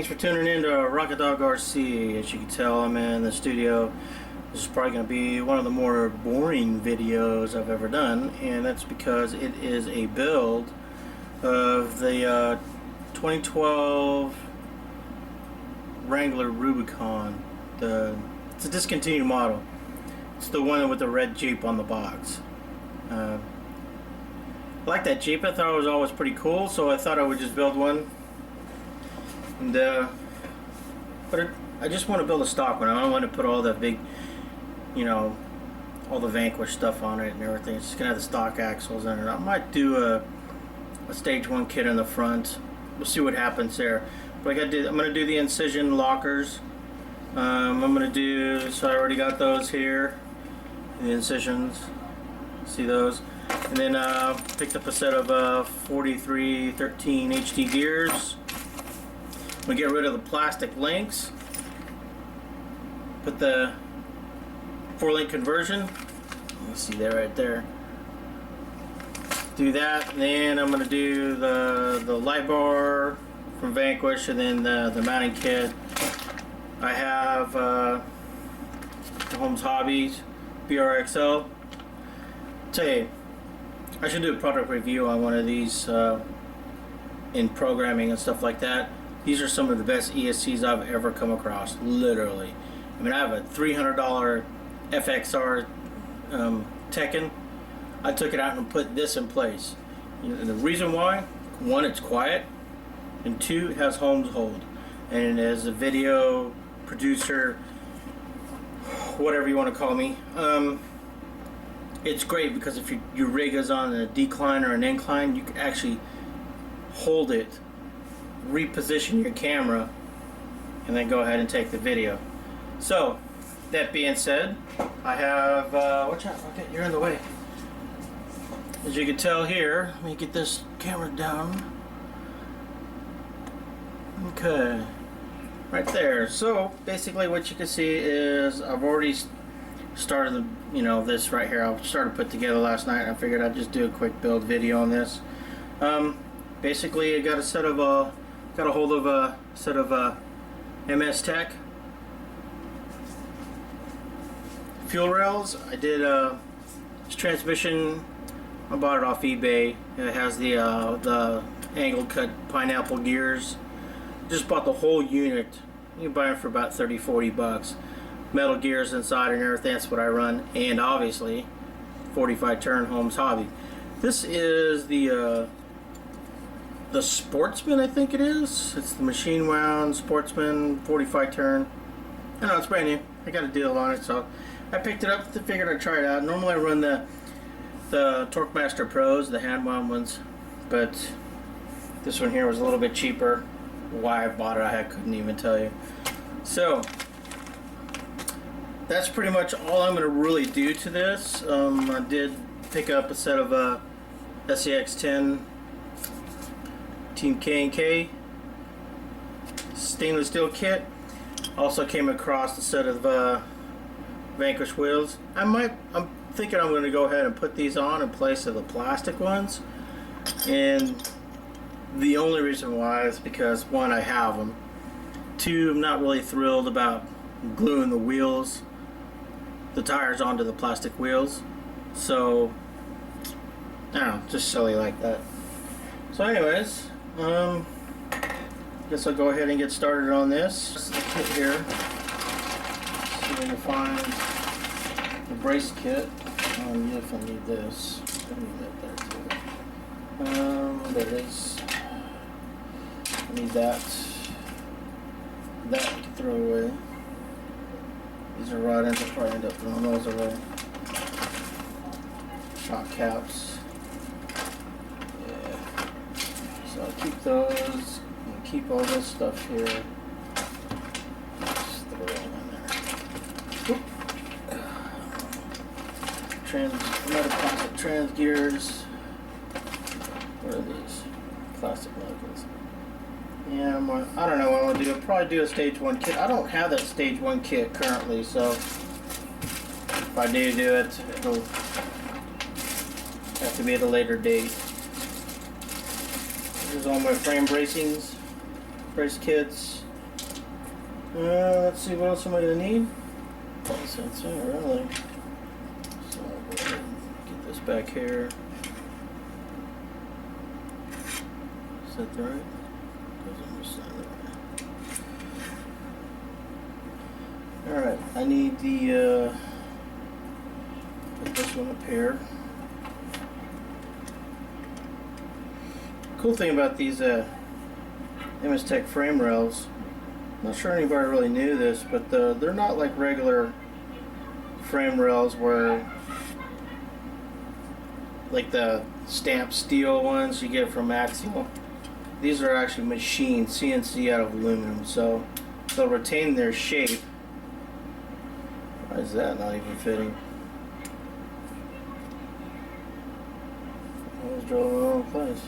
Thanks for tuning in to RocketDogRc. As you can tell, I'm in the studio. This is probably going to be one of the more boring videos I've ever done, and that's because it is a build of the 2012 Wrangler Rubicon. It's a discontinued model. It's the one with the red Jeep on the box. I like that Jeep. I thought it was always pretty cool, so I thought I would just build one. And I just want to build a stock one. I don't want to put all the big, all the Vanquish stuff on it and everything. It's just gonna have the stock axles in it. I might do a stage 1 kit in the front. We'll see what happens there. But I'm gonna do the incision lockers. I'm gonna do, so I already got those here, the incisions. See those? And then picked up a set of 4313 HD gears. I'm going to get rid of the plastic links. Put the 4-link conversion. You see that right there. Do that. And then I'm going to do the light bar from Vanquish, and then the mounting kit. I have the Holmes Hobbies BRXL. Tell you, I should do a product review on one of these in programming and stuff like that. These are some of the best ESCs I've ever come across, literally. I mean, I have a $300 FXR Tekken. I took it out and put this in place. And the reason why, one, it's quiet, and two, it has Holmes hold. And as a video producer, whatever you want to call me, it's great because if your rig is on a decline or an incline, you can actually hold it, reposition your camera, and then go ahead and take the video. So, that being said, I have, watch out, okay, you're in the way. As you can tell here, let me get this camera down. Okay, right there. So, basically what you can see is I've already started this right here. I started to put together last night, and I figured I'd just do a quick build video on this. Basically, I got a hold of a set of MS Tech fuel rails. I did this transmission. I bought it off eBay. It has the angle cut pineapple gears. Just bought the whole unit. You can buy them for about $30-40 bucks. Metal gears inside and everything. That's what I run. And obviously 45 turn Holmes Hobby. This is the Sportsman, I think it is. It's the machine wound Sportsman 45 turn. I know, it's brand new. I got a deal on it, so I picked it up. Figured I'd try it out. Normally I run the Torque Master Pros, the hand wound ones, but this one here was a little bit cheaper. Why I bought it, I couldn't even tell you. So that's pretty much all I'm going to really do to this. I did pick up a set of SCX 10 Team K&K stainless steel kit. Also came across a set of Vanquish wheels. I'm thinking I'm going to go ahead and put these on in place of the plastic ones. And the only reason why is because, one, I have them. Two, I'm not really thrilled about gluing the wheels, the tires onto the plastic wheels. So, I don't know, just silly like that. So anyways, guess I'll go ahead and get started on this. This is the kit here. See if I can find the brace kit. If I need this. I need that there too. There it is. I need that. That I can throw away. These are rod ends. I'll probably end up throwing those away. Shock caps. Yeah. So I'll keep those. And keep all this stuff here. Just throw it all in there. Metal plastic trans gears. What are these? Plastic knuckles. Yeah, I don't know what I'm going to do. I'll probably do a stage 1 kit. I don't have that stage 1 kit currently, so if I do it, it'll have to be at a later date. Here's all my frame bracings, brace kits. Let's see, what else am I going to need? That's it, really. So I'll go ahead and get this back here. Is that the right? Alright, I need the, put this one up here. Cool thing about these MS Tech frame rails, I'm not sure anybody really knew this, but they're not like regular frame rails where, like the stamped steel ones you get from Axial. These are actually machined CNC out of aluminum, so they'll retain their shape. Why is that not even fitting? I was drawing the wrong place.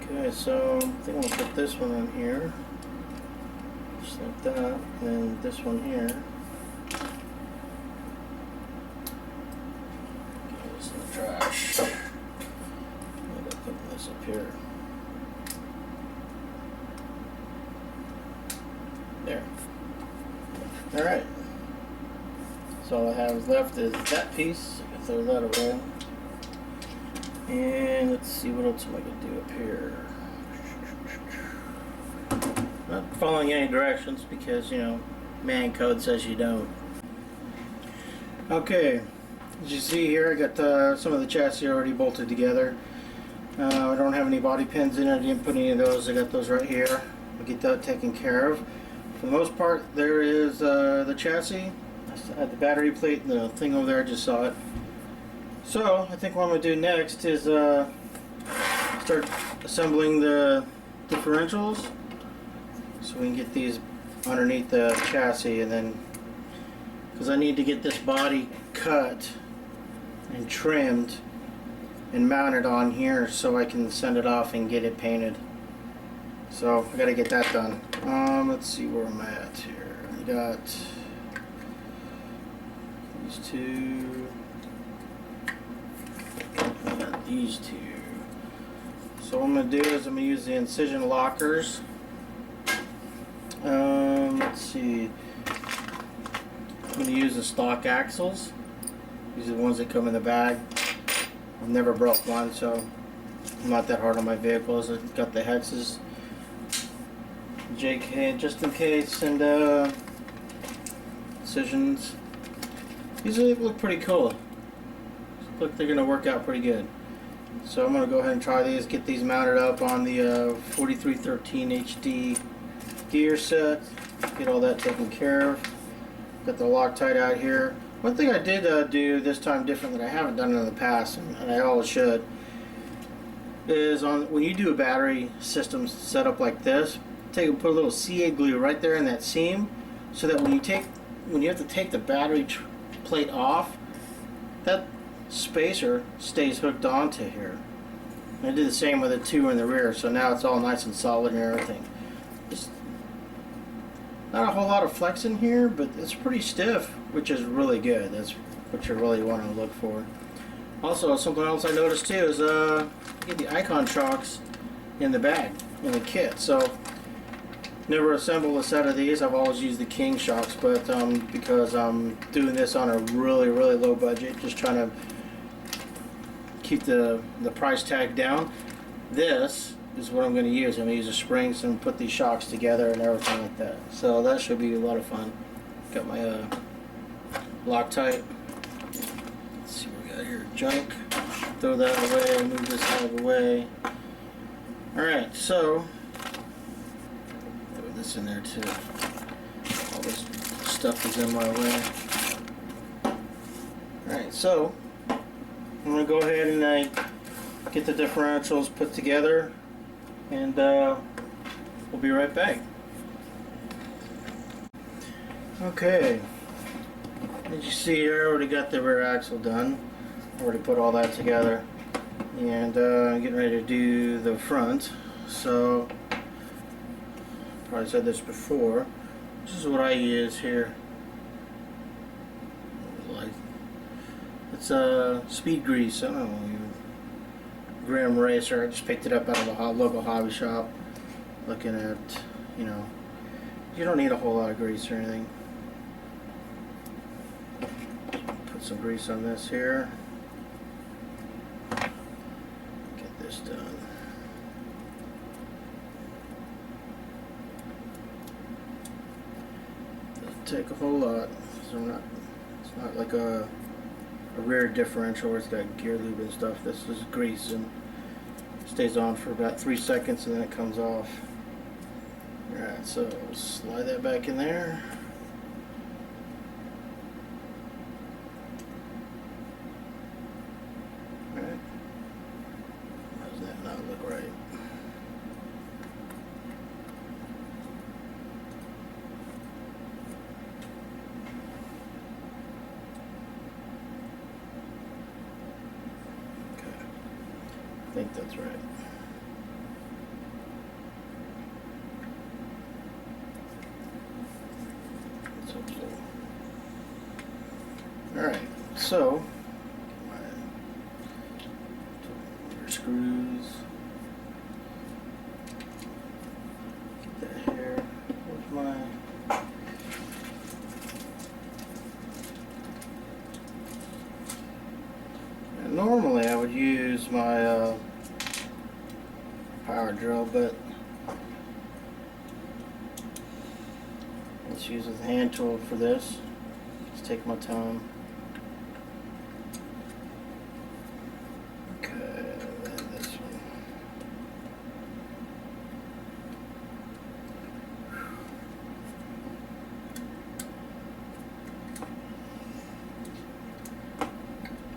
Okay, so I think I'm going to put this one on here. Just like that. And this one here. Get this in the trash. I'm put this up here. There. Alright. So all I have left is that piece. I can throw that away. And let's see, what else am I going to do up here? Not following any directions because, you know, man code says you don't. Okay, as you see here, I got some of the chassis already bolted together. I don't have any body pins in it. I didn't put any of those. I got those right here. I'll get that taken care of. For the most part, there is the chassis. I had the battery plate and the thing over there. I just saw it. So I think what I'm going to do next is start assembling the differentials so we can get these underneath the chassis, and then because I need to get this body cut and trimmed and mounted on here so I can send it off and get it painted. So I got to get that done. Let's see where I'm at here. I got these two. These two. So what I'm going to do is I'm going to use the incision lockers. Let's see. I'm going to use the stock axles. These are the ones that come in the bag. I've never broke one, so I'm not that hard on my vehicles. I've got the hexes, JK just in case, and incisions. These look pretty cool. Look, they're going to work out pretty good. So I'm going to go ahead and try these, get these mounted up on the 4313 HD gear set, get all that taken care of. Got the Loctite out here. One thing I did do this time different that I haven't done in the past, and I always should, is when you do a battery system setup like this, put a little CA glue right there in that seam, so that when you have to take the battery plate off, that spacer stays hooked onto here. And I did the same with the two in the rear, so now it's all nice and solid and everything. Just not a whole lot of flex in here, but it's pretty stiff, which is really good. That's what you really want to look for. Also, something else I noticed too is get the icon chocks in the bag, in the kit. So never assembled a set of these. I've always used the King shocks, but because I'm doing this on a really low budget, just trying to keep the price tag down, this is what I'm going to use. I'm going to use the springs and put these shocks together and everything like that. So that should be a lot of fun. Got my Loctite. Let's see what we got here. Junk. Throw that away. Move this out of the way. Alright, so throw this in there too. All this stuff is in my way. Alright, so I'm going to go ahead and get the differentials put together, and we'll be right back. Okay, as you see here, I already got the rear axle done. Already put all that together, and I'm getting ready to do the front. So, probably said this before, this is what I use here. It's speed grease. I don't know, Graham Racer. I just picked it up out of a local hobby shop. Looking at, you know, You don't need a whole lot of grease or anything. Put some grease on this here. Get this done. Doesn't take a whole lot. So it's not like a rear differential where it's got gear lube and stuff. This is grease and stays on for about 3 seconds and then it comes off. Alright, so slide that back in there. Alright. How does that not look right? Okay. I think that's right. Alright, so your screws. Get that here. Where's my normally I would use my power drill, but let's use a hand tool for this. Just take my time. Okay, and then this one.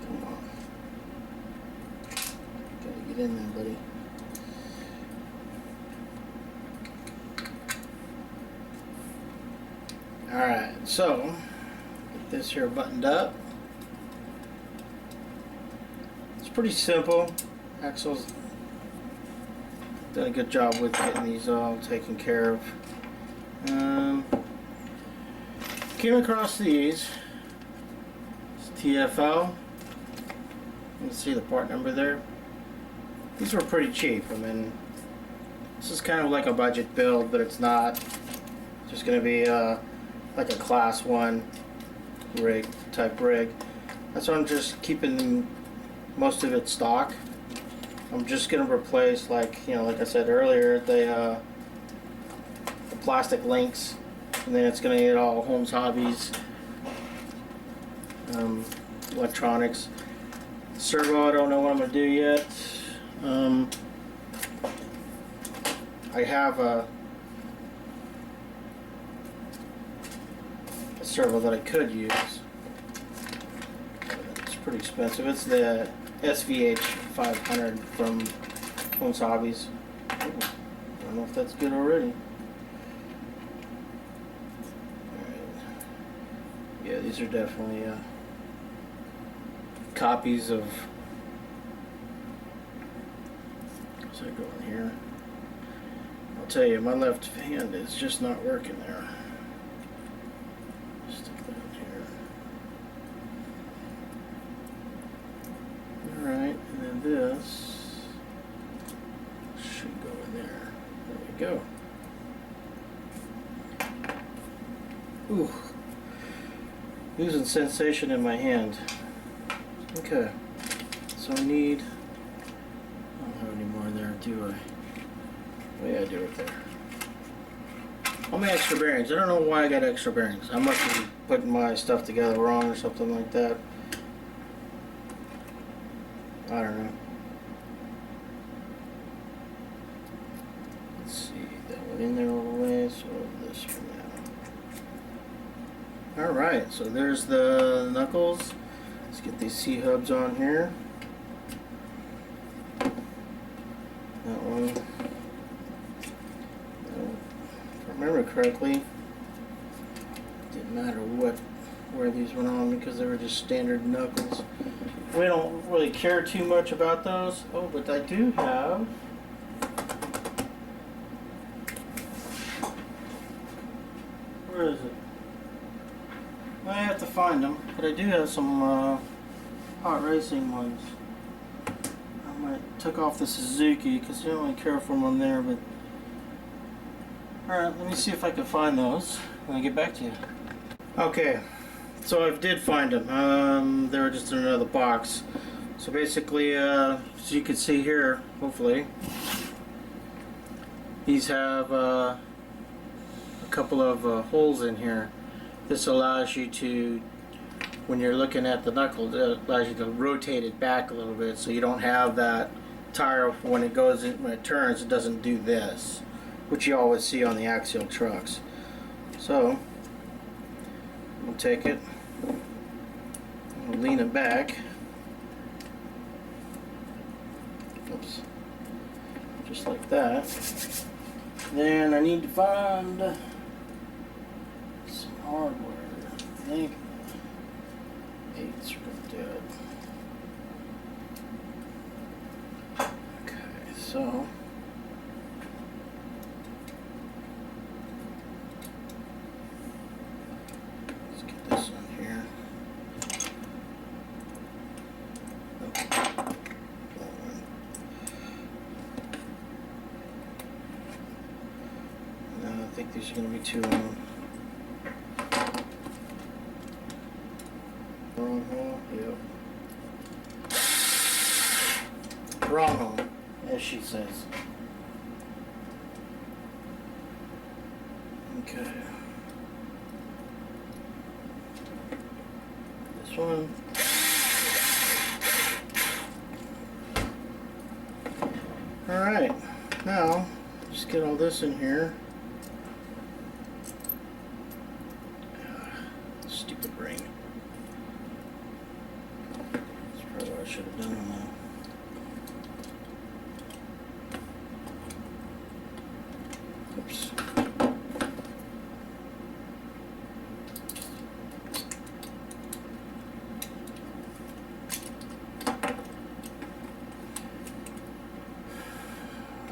Come on. Gotta get in there, buddy. Alright, so get this here buttoned up. It's pretty simple. Axial's done a good job with getting these all taken care of. Came across these. It's TFL. You can see the part number there. These were pretty cheap. I mean, this is kind of like a budget build, but it's not. It's just going to be like a class 1 rig type rig. That's why I'm just keeping most of it stock. I'm just gonna replace, like I said earlier, the plastic links, and then it's gonna get all Holmes Hobbies electronics. Servo, I don't know what I'm gonna do yet. I have a servo that I could use. It's pretty expensive. It's the SVH 500 from Holmes Hobbies. Ooh, I don't know if that's good already. Alright. Yeah, these are definitely copies of. What's that going here? I'll tell you, my left hand is just not working there. Alright, and then this should go in there. There we go. Ooh. Losing sensation in my hand. Okay. So I need. I don't have any more there, do I? Oh yeah, I do it there. All my extra bearings. I don't know why I got extra bearings. I must be putting my stuff together wrong or something like that. I don't know. Let's see, that went in there all the way, so this for now. Alright, so there's the knuckles. Let's get these C-hubs on here. That one. If I remember correctly, didn't matter where these went on because they were just standard knuckles. We don't really care too much about those. Oh, but I do have. Where is it? I have to find them, but I do have some hot racing ones. I might took off the Suzuki because you don't really care for them on there, but Alright, let me see if I can find those when I get back to you. Okay, so I did find them. They were just in another box. So basically, as you can see here, hopefully, these have a couple of holes in here. This allows you to, when you're looking at the knuckle, it allows you to rotate it back a little bit so you don't have that tire when it goes in, when it turns, it doesn't do this, which you always see on the Axial trucks. So we'll take it, we'll lean it back. Oops. Just like that. Then I need to find some hardware. I think 8's gonna do it. Okay, so let's get this on here. I think these are going to be too long. Wrong hole? Yep. Wrong hole, as she says. Okay. This one. Alright, now just get all this in here. Stupid ring. That's probably what I should have done on that. Oops.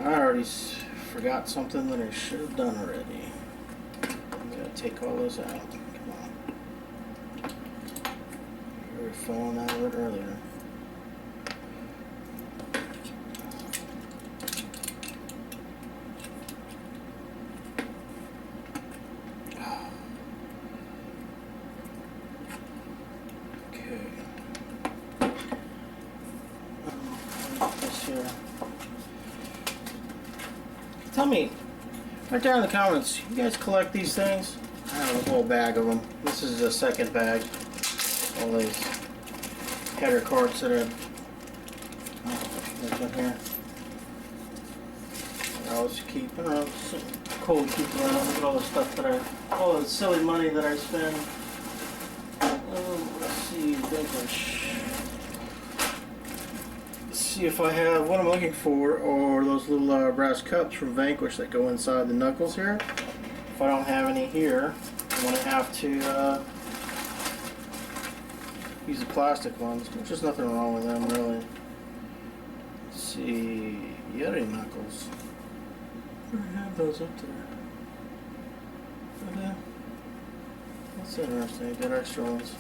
I already forgot something that I should have done already. I'm gonna take all those out. Come on. You were falling out of it earlier. Okay. This here. Tell me, right there in the comments, you guys collect these things? I have a whole bag of them. This is the second bag. All these header carts that are in here. I always keep, you know, it's cool to keep around. Look at all the stuff that all the silly money that I spend. Let's see, see if I have what I'm looking for, or those little brass cups from Vanquish that go inside the knuckles here. If I don't have any here, I'm going to have to use the plastic ones, which is nothing wrong with them really. Let's see, Yeti knuckles. I have those up there. Okay. That's interesting. I got extra ones.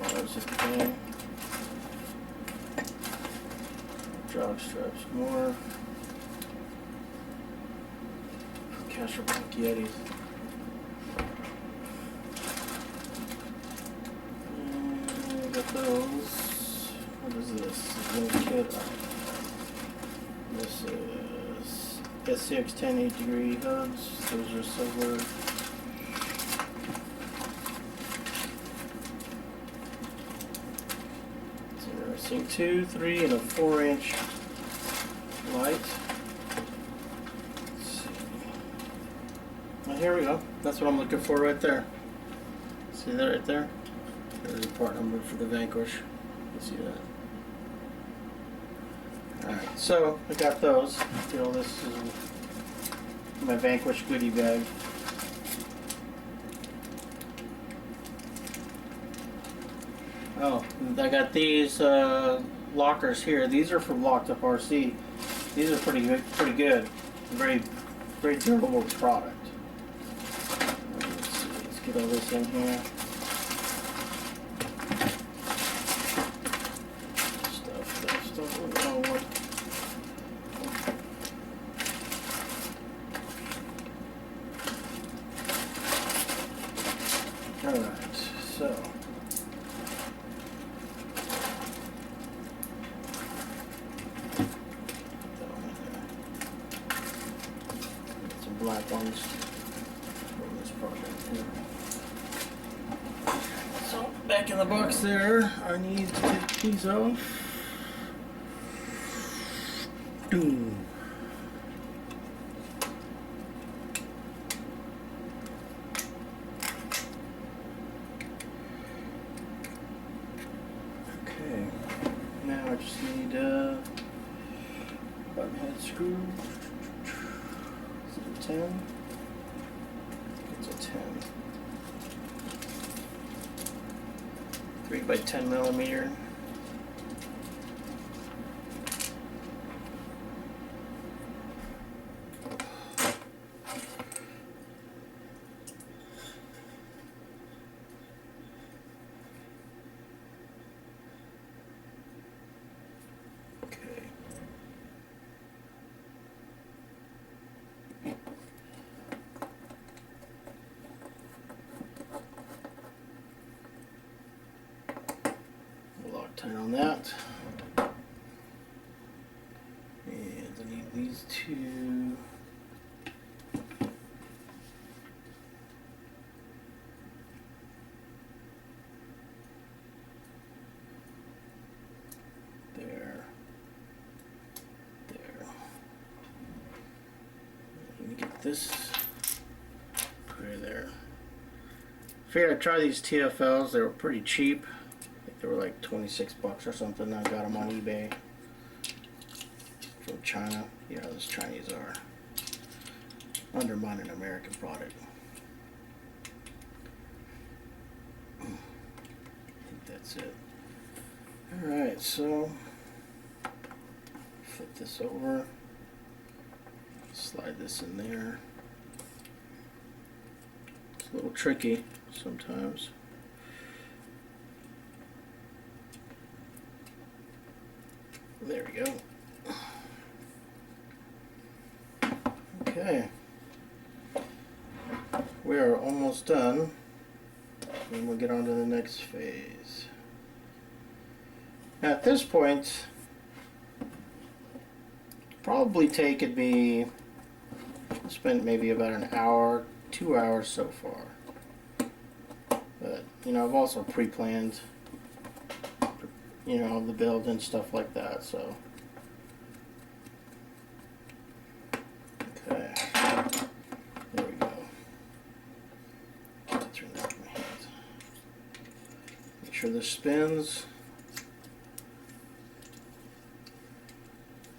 Oh, there's just a thing. Jog straps, more Casper Black Yetis. And got those. What is this? This is kit. This is SCX 10 8-degree hubs. Those are silver. It's interesting. 2, 3, and a 4-inch light. Let's see. Well, here we go. That's what I'm looking for right there. See that right there? There's a part number for the Vanquish. You see that? Alright, so I got those. You know, this is my Vanquish goodie bag. Oh, I got these lockers here. These are from RocketDogRc. These are pretty good. Very, very durable product. Let's see, let's get all this in here. Stuff. Oh, what? Alright, so some black ones from this project here. So back in the box there, I need to take these off. Doom. Okay, now I just need a button head screw. Is it a 10? It's a 10. 3 by 10 millimeter. Loctite on that. And I need these two. There. Let me get this. Put it there. Figured I'd try these TFLs. They were pretty cheap. They were like 26 bucks or something. I got them on eBay from China. You know, those Chinese are undermining American product. I think that's it. Alright, so flip this over, slide this in there. It's a little tricky sometimes. There we go. Okay. We are almost done. And we'll get on to the next phase. Now at this point, probably taken me, spent maybe about an hour, 2 hours so far. But, you know, I've also pre-planned, you know, the build and stuff like that, so. Okay. There we go. Get to turn that in my hands. Make sure this spins.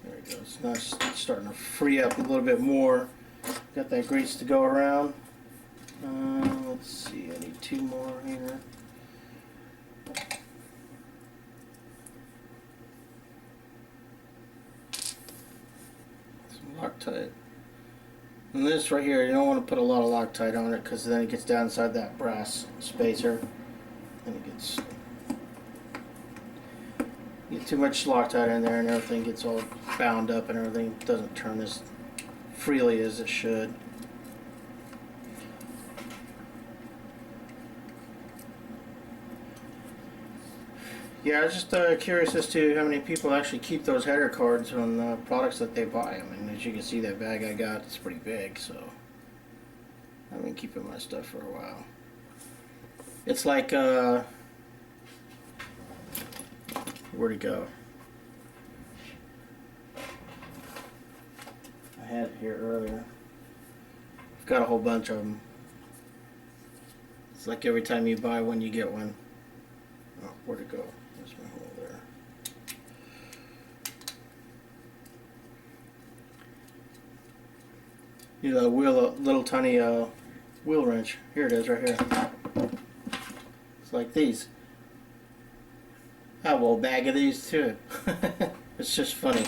There we go. It's not starting to free up a little bit more. Got that grease to go around. Let's see, I need 2 more here. Loctite. And this right here, you don't want to put a lot of Loctite on it because then it gets down inside that brass spacer and it gets, you get too much Loctite in there and everything gets all bound up and everything doesn't turn as freely as it should. Yeah, I was just curious as to how many people actually keep those header cards on products that they buy. I mean, as you can see, that bag I got, it's pretty big, so I've been keeping my stuff for a while. It's like, where'd it go? I had it here earlier. I've got a whole bunch of them. It's like every time you buy one, you get one. Oh, where'd it go? There's my hole there. You know, little tiny wheel wrench. Here it is, right here. It's like these. I have a whole bag of these too. It's just funny.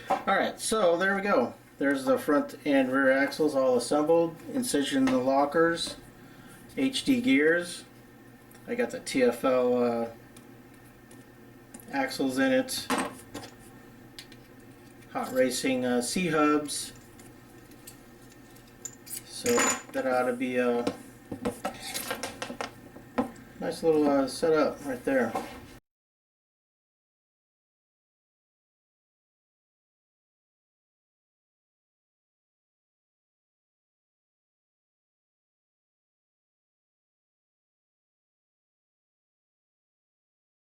Alright, so there we go. There's the front and rear axles all assembled. Incision in the lockers. HD gears. I got the TFL axles in it. Hot Racing C-hubs. So that ought to be Nice little setup right there.